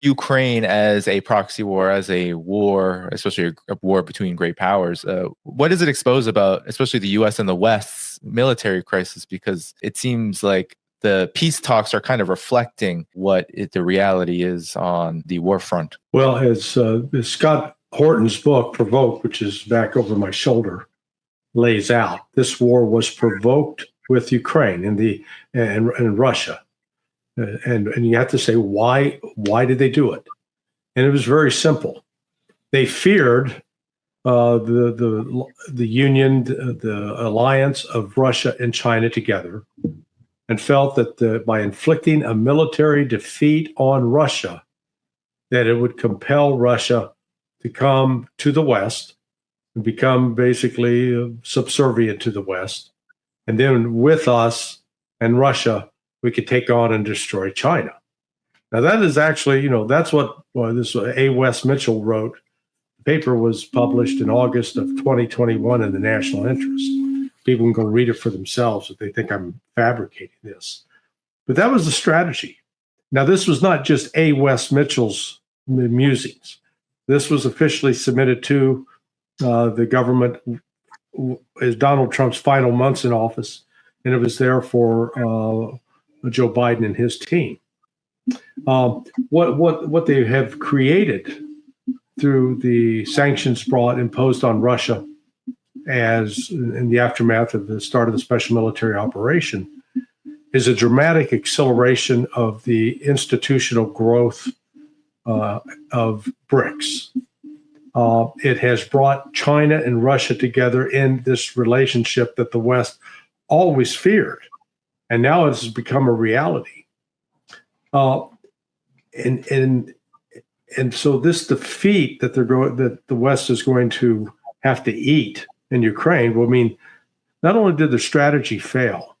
Ukraine as a proxy war, as a war, especially a war between great powers. What does it expose about, especially the U.S. and the West's military crisis? Because it seems like the peace talks are kind of reflecting what the reality is on the war front. Well, as Scott Horton's book, Provoked, which is back over my shoulder, lays out, this war was provoked with Ukraine and Russia. And you have to say, why did they do it? And it was very simple. They feared the union, the alliance of Russia and China together, and felt that by inflicting a military defeat on Russia, that it would compel Russia to come to the West and become basically subservient to the West. And then with us and Russia, we could take on and destroy China. Now, that is actually, that's what this A. Wes Mitchell wrote. The paper was published in August of 2021 in the National Interest. People can go read it for themselves if they think I'm fabricating this. But that was the strategy. Now, this was not just A. Wes Mitchell's musings. This was officially submitted to the government as Donald Trump's final months in office, and it was there for Joe Biden and his team. What they have created through the sanctions imposed on Russia as in the aftermath of the start of the special military operation is a dramatic acceleration of the institutional growth of BRICS. It has brought China and Russia together in this relationship that the West always feared, and now it has become a reality. And so this defeat that that the West is going to have to eat in Ukraine will mean not only did the strategy fail,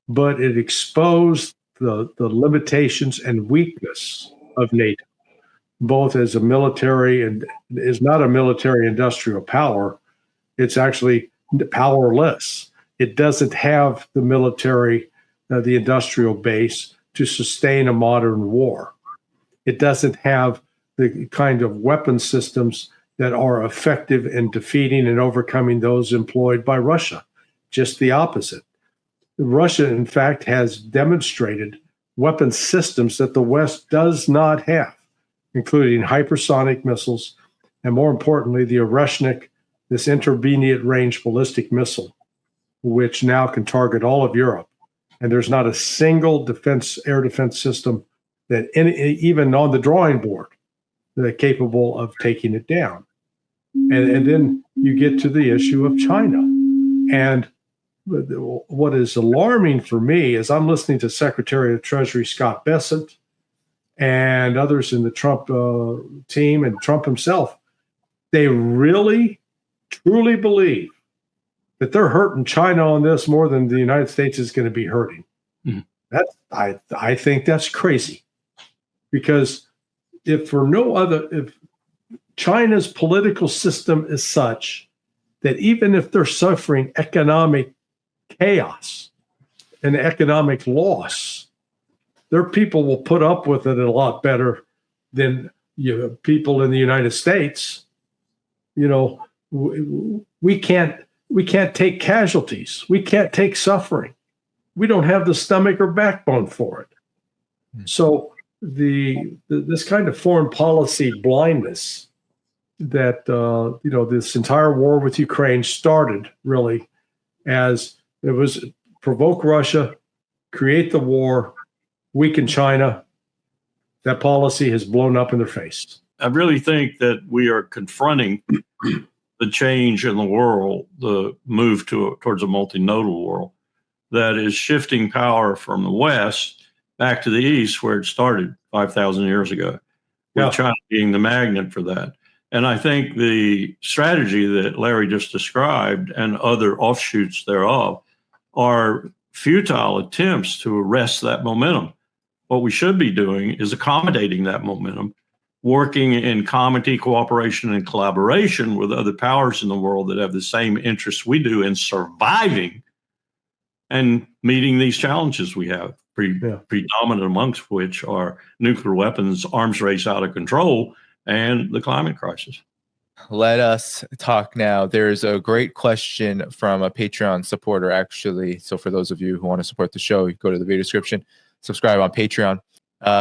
but it exposed the limitations and weakness of NATO, both as a military and is not a military industrial power. It's actually powerless. It doesn't have the military, the industrial base to sustain a modern war. It doesn't have the kind of weapon systems that are effective in defeating and overcoming those employed by Russia. Just the opposite. Russia, in fact, has demonstrated weapon systems that the West does not have, including hypersonic missiles, and more importantly, the Oreshnik, this intermediate range ballistic missile, which now can target all of Europe. And there's not a single air defense system that even on the drawing board that are capable of taking it down. And then you get to the issue of China. And what is alarming for me is I'm listening to Secretary of Treasury Scott Bessent and others in the Trump team and Trump himself. They really, truly believe that they're hurting China on this more than the United States is going to be hurting. Mm-hmm. I think that's crazy, because if China's political system is such that even if they're suffering economic chaos and economic loss, their people will put up with it a lot better than people in the United States. We can't take casualties. We can't take suffering. We don't have the stomach or backbone for it. So this kind of foreign policy blindness that this entire war with Ukraine started really as it was provoke Russia, create the war, weaken China. That policy has blown up in their face. I really think that we are confronting the change in the world, the move towards a multinodal world that is shifting power from the West back to the East, where it started 5,000 years ago, with China being the magnet for that. And I think the strategy that Larry just described and other offshoots thereof are futile attempts to arrest that momentum. What we should be doing is accommodating that momentum, working in comity, cooperation, and collaboration with other powers in the world that have the same interests we do in surviving and meeting these challenges we have, predominant amongst which are nuclear weapons, arms race out of control, and the climate crisis. Let us talk now. There's a great question from a Patreon supporter, actually. So for those of you who want to support the show, you go to the video description, subscribe on Patreon,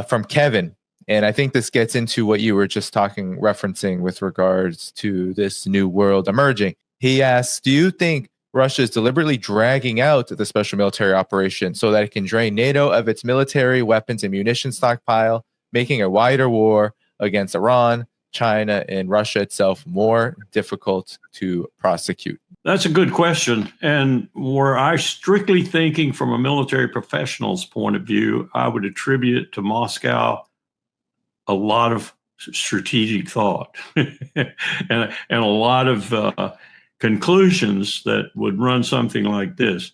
from Kevin. And I think this gets into what you were just referencing with regards to this new world emerging. He asks, do you think Russia is deliberately dragging out the special military operation so that it can drain NATO of its military weapons and munitions stockpile, making a wider war against Iran, China, and Russia itself more difficult to prosecute? That's a good question. And were I strictly thinking from a military professional's point of view, I would attribute it to Moscow a lot of strategic thought and a lot of conclusions that would run something like this.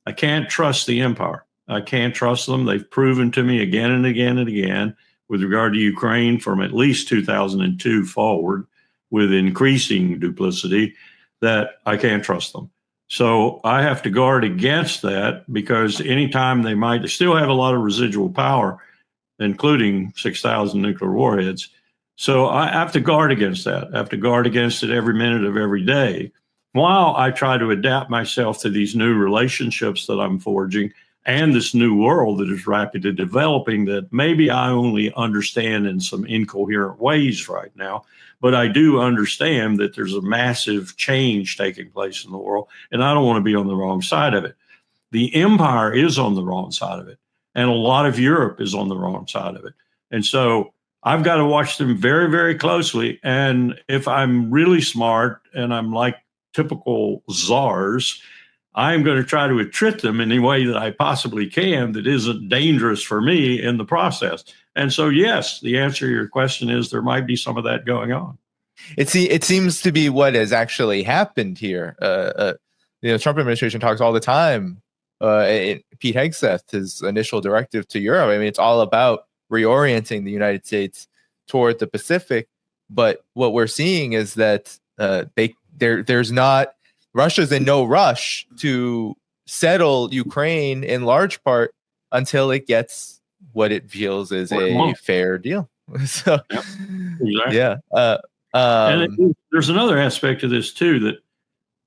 I can't trust the empire. I can't trust them. They've proven to me again and again and again with regard to Ukraine from at least 2002 forward with increasing duplicity that I can't trust them. So I have to guard against that because anytime they still have a lot of residual power, including 6,000 nuclear warheads. So I have to guard against that. I have to guard against it every minute of every day while I try to adapt myself to these new relationships that I'm forging and this new world that is rapidly developing that maybe I only understand in some incoherent ways right now. But I do understand that there's a massive change taking place in the world, and I don't want to be on the wrong side of it. The empire is on the wrong side of it, and a lot of Europe is on the wrong side of it. And so I've got to watch them very, very closely. And if I'm really smart and I'm like typical czars, I'm going to try to attrit them in any way that I possibly can that isn't dangerous for me in the process. And so, yes, the answer to your question is there might be some of that going on. It seems to be what has actually happened here. The Trump administration talks all the time. Pete Hegseth, his initial directive to Europe, I mean, it's all about reorienting the United States toward the Pacific. But what we're seeing is that there's not, Russia's in no rush to settle Ukraine in large part until it gets what it feels is a fair deal. So, exactly. Yeah. And there's another aspect of this too that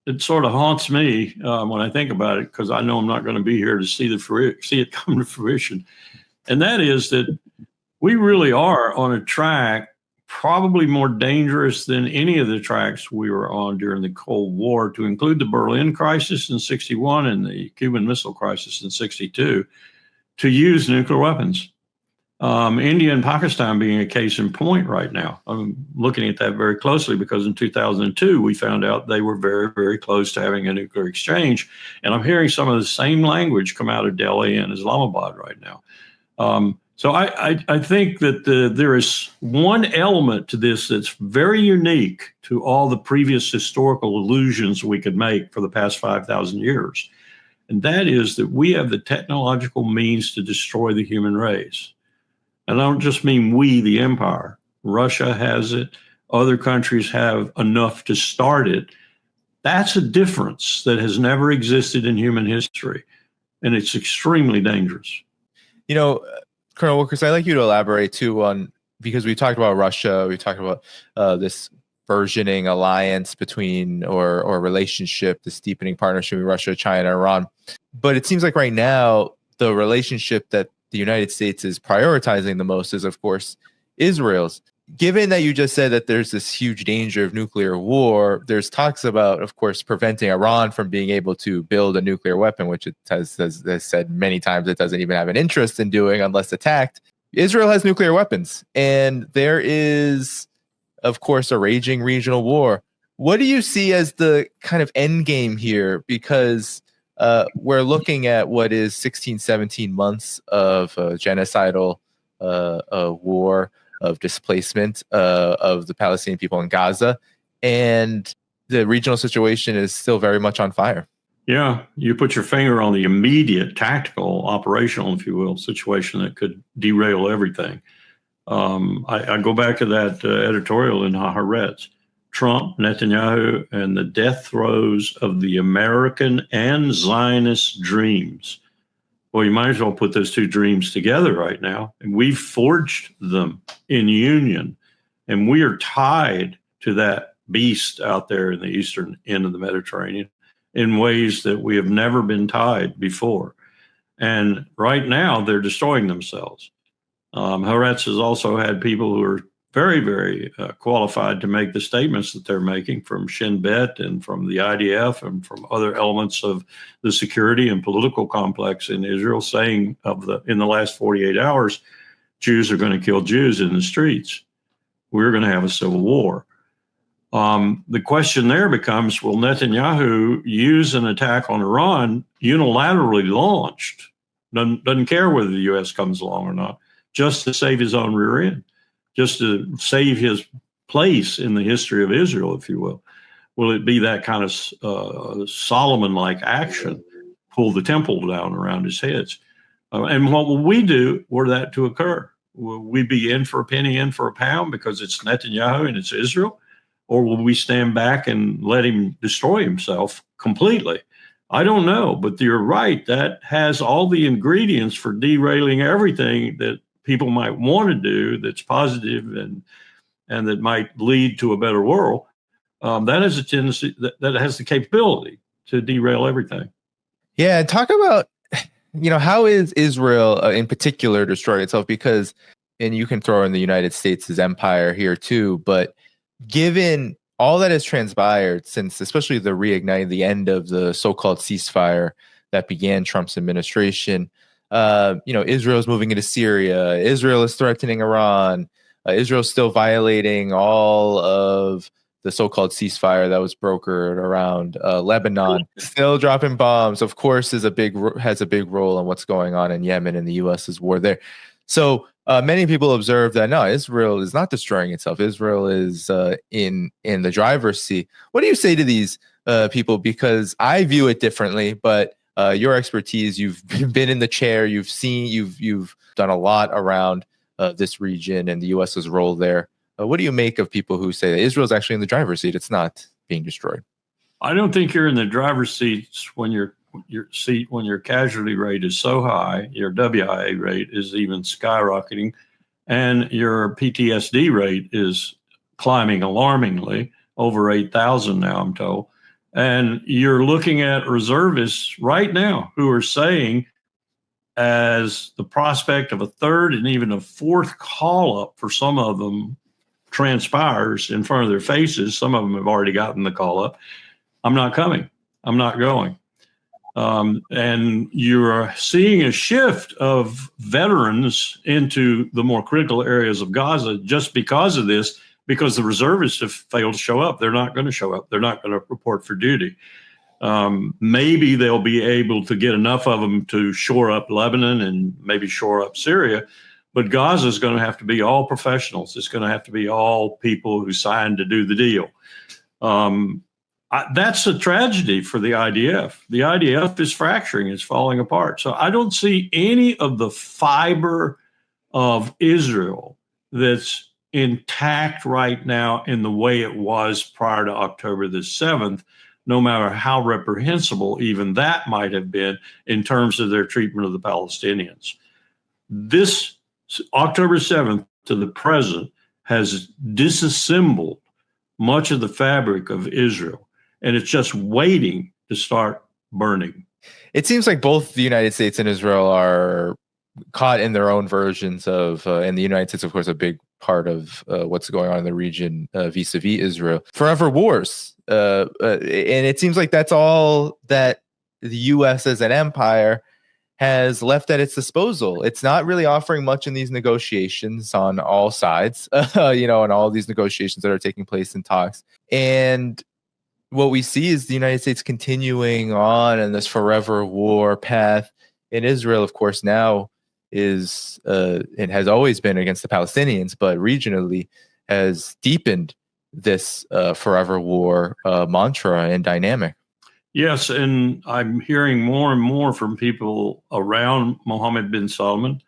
it sort of haunts me when I think about it, because I know I'm not going to be here to see it come to fruition. And that is that we really are on a track probably more dangerous than any of the tracks we were on during the Cold War, to include the Berlin crisis in 61 and the Cuban Missile Crisis in 62, to use nuclear weapons. India and Pakistan being a case in point right now. I'm looking at that very closely because in 2002, we found out they were very, very close to having a nuclear exchange. And I'm hearing some of the same language come out of Delhi and Islamabad right now. So I think that there is one element to this that's very unique to all the previous historical illusions we could make for the past 5,000 years. And that is that we have the technological means to destroy the human race. And I don't just mean we, the empire. Russia has it. Other countries have enough to start it. That's a difference that has never existed in human history. And it's extremely dangerous. You know, Colonel Wilkerson, I'd like you to elaborate too on, because we talked about Russia, we talked about this burgeoning alliance between or relationship, this deepening partnership with Russia, China, Iran. But it seems like right now, the relationship that the United States is prioritizing the most is, of course, Israel's. Given that you just said that there's this huge danger of nuclear war, there's talks about, of course, preventing Iran from being able to build a nuclear weapon, which it has said many times it doesn't even have an interest in doing unless attacked. Israel has nuclear weapons, and there is, of course, a raging regional war. What do you see as the kind of end game here? Because we're looking at what is 16, 17 months of genocidal war, of displacement of the Palestinian people in Gaza. And the regional situation is still very much on fire. Yeah, you put your finger on the immediate tactical, operational, if you will, situation that could derail everything. I go back to that editorial in Haaretz. Trump, Netanyahu, and the death throes of the American and Zionist dreams. Well, you might as well put those two dreams together right now. And we've forged them in union, and we are tied to that beast out there in the eastern end of the Mediterranean in ways that we have never been tied before. And right now, they're destroying themselves. Haaretz has also had people who are very, very qualified to make the statements that they're making, from Shin Bet and from the IDF and from other elements of the security and political complex in Israel, saying in the last 48 hours, Jews are going to kill Jews in the streets. We're going to have a civil war. The question there becomes, will Netanyahu use an attack on Iran unilaterally launched? Doesn't care whether the U.S. comes along or not, just to save his own rear end, just to save his place in the history of Israel, if you will. Will it be that kind of Solomon-like action, pull the temple down around his heads? And what will we do were that to occur? Will we be in for a penny, in for a pound because it's Netanyahu and it's Israel? Or will we stand back and let him destroy himself completely? I don't know, but you're right. That has all the ingredients for derailing everything that people might want to do that's positive and that might lead to a better world. That has a tendency, that has the capability to derail everything. Yeah, talk about, how is Israel in particular destroying itself? Because, and you can throw in the United States' empire here too, but given all that has transpired since, especially the end of the so-called ceasefire that began Trump's administration, Israel's moving into Syria. Israel is threatening Iran. Israel's still violating all of the so-called ceasefire that was brokered around Lebanon. Still dropping bombs. Of course, has a big role in what's going on in Yemen and the U.S.'s war there. So many people observe that no, Israel is not destroying itself. Israel is in the driver's seat. What do you say to these people? Because I view it differently, but your expertise, you've been in the chair, you've done a lot around this region and the U.S.'s role there. What do you make of people who say that Israel's actually in the driver's seat? It's not being destroyed. I don't think you're in the driver's seats when your casualty rate is so high, your WIA rate is even skyrocketing, and your PTSD rate is climbing alarmingly, over 8,000 now, I'm told. And you're looking at reservists right now who are saying, as the prospect of a third and even a fourth call up for some of them transpires in front of their faces, some of them have already gotten the call up, I'm not coming, I'm not going. And you're seeing a shift of veterans into the more critical areas of Gaza just because of this, because the reservists have failed to show up. They're not going to show up. They're not going to report for duty. Maybe they'll be able to get enough of them to shore up Lebanon and maybe shore up Syria. But Gaza is going to have to be all professionals. It's going to have to be all people who signed to do the deal. That's a tragedy for the IDF. The IDF is fracturing, it's falling apart. So I don't see any of the fiber of Israel that's intact right now in the way it was prior to October the 7th, no matter how reprehensible even that might have been in terms of their treatment of the Palestinians. This October 7th to the present has disassembled much of the fabric of Israel. And it's just waiting to start burning. It seems like both the United States and Israel are caught in their own versions of, and the United States, of course, a big part of what's going on in the region vis-a-vis Israel. Forever wars. And it seems like that's all that the U.S. as an empire has left at its disposal. It's not really offering much in these negotiations on all sides, and all these negotiations that are taking place in talks. And what we see is the United States continuing on in this forever war path. In Israel, of course, now is it has always been against the Palestinians, but regionally has deepened this forever war mantra and dynamic. Yes, and I'm hearing more and more from people around Mohammed bin Salman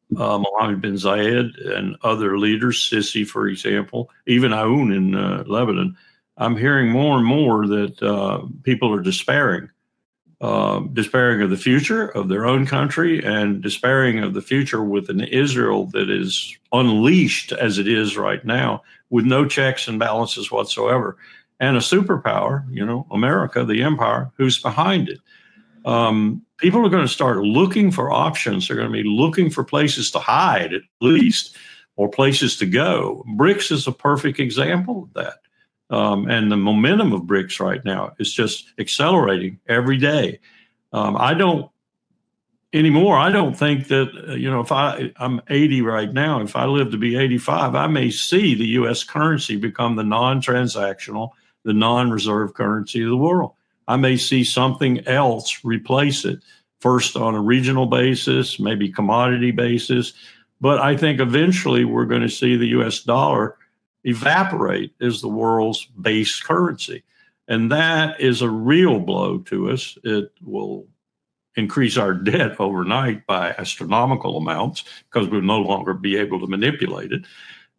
Mohammed bin Zayed and other leaders, Sisi, for example, even Aoun in Lebanon, I'm hearing more and more that people are despairing of the future of their own country and despairing of the future with an Israel that is unleashed as it is right now, with no checks and balances whatsoever, and a superpower, America, the empire, who's behind it. People are going to start looking for options. They're going to be looking for places to hide, at least, or places to go. BRICS is a perfect example of that. And the momentum of BRICS right now is just accelerating every day. I don't think that, if I'm 80 right now, if I live to be 85, I may see the U.S. currency become the non-transactional, the non-reserve currency of the world. I may see something else replace it, first on a regional basis, maybe commodity basis. But I think eventually we're going to see the U.S. dollar evaporate as the world's base currency. And that is a real blow to us. It will increase our debt overnight by astronomical amounts because we'll no longer be able to manipulate it.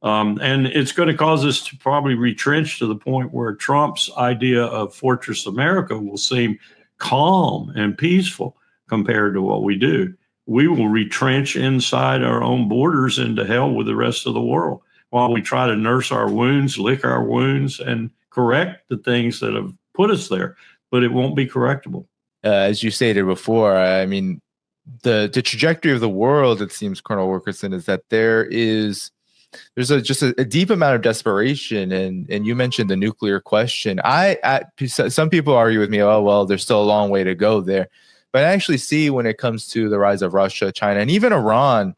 And it's going to cause us to probably retrench to the point where Trump's idea of Fortress America will seem calm and peaceful compared to what we do. We will retrench inside our own borders and to hell with the rest of the world while we try to nurse our wounds, lick our wounds, and correct the things that have put us there. But it won't be correctable. As you stated before, I mean, the trajectory of the world, it seems, Colonel Wilkerson, is that there's just a deep amount of desperation, and you mentioned the nuclear question. Some people argue with me, oh well, there's still a long way to go there, but I actually see when it comes to the rise of Russia, China, and even Iran,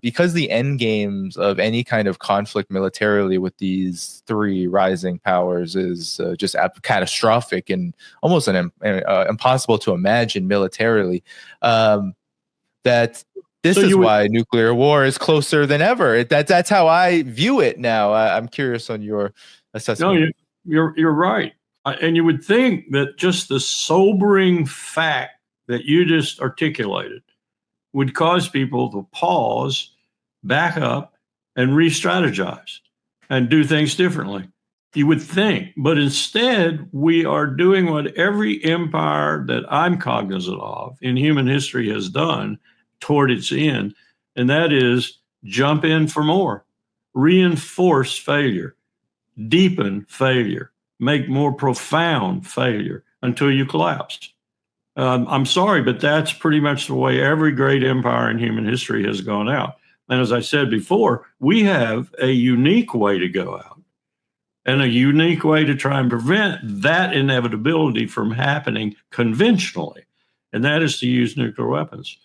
because the end games of any kind of conflict militarily with these three rising powers is just catastrophic and almost impossible to imagine militarily. That this is why nuclear war is closer than ever. That's how I view it now. I'm curious on your assessment. No, you're right. And you would think that just the sobering fact that you just articulated would cause people to pause, back up, and re-strategize and do things differently. You would think. But instead, we are doing what every empire that I'm cognizant of in human history has done toward its end, and that is jump in for more, reinforce failure, deepen failure, make more profound failure until you collapse. I'm sorry, but that's pretty much the way every great empire in human history has gone out. And as I said before, we have a unique way to go out and a unique way to try and prevent that inevitability from happening conventionally, and that is to use nuclear weapons.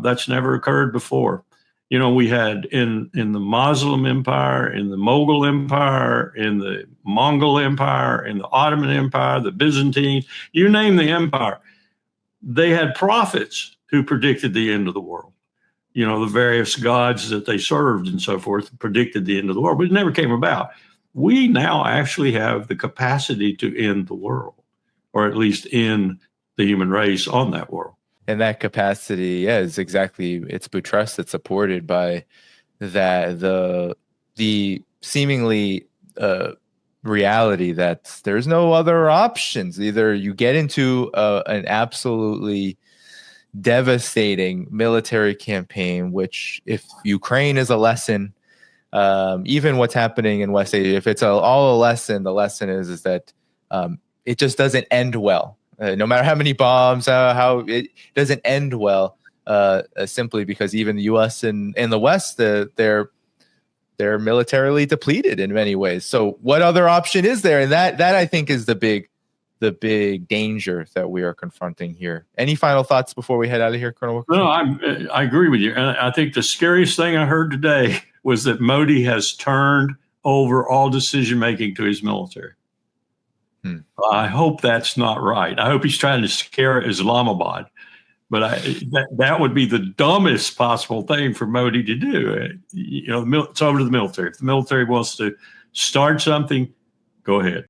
That's never occurred before. We had in the Muslim Empire, in the Mughal Empire, in the Mongol Empire, in the Ottoman Empire, the Byzantine, you name the empire, they had prophets who predicted the end of the world. The various gods that they served and so forth predicted the end of the world, but it never came about. We now actually have the capacity to end the world, or at least end the human race on that world. And that capacity, is exactly, it's buttressed, it's supported by that the seemingly reality that there's no other options. Either you get into an absolutely devastating military campaign, which if Ukraine is a lesson, even what's happening in West Asia, if it's all a lesson, the lesson is that it just doesn't end well. No matter how many bombs, how it doesn't end well, simply because even the U.S. and the West, they're militarily depleted in many ways. So what other option is there? And that I think is the big danger that we are confronting here. Any final thoughts before we head out of here, Colonel Wilkerson? No, I agree with you. And I think the scariest thing I heard today was that Modi has turned over all decision-making to his military. I hope that's not right. I hope he's trying to scare Islamabad, but that would be the dumbest possible thing for Modi to do. It's over to the military. If the military wants to start something, go ahead.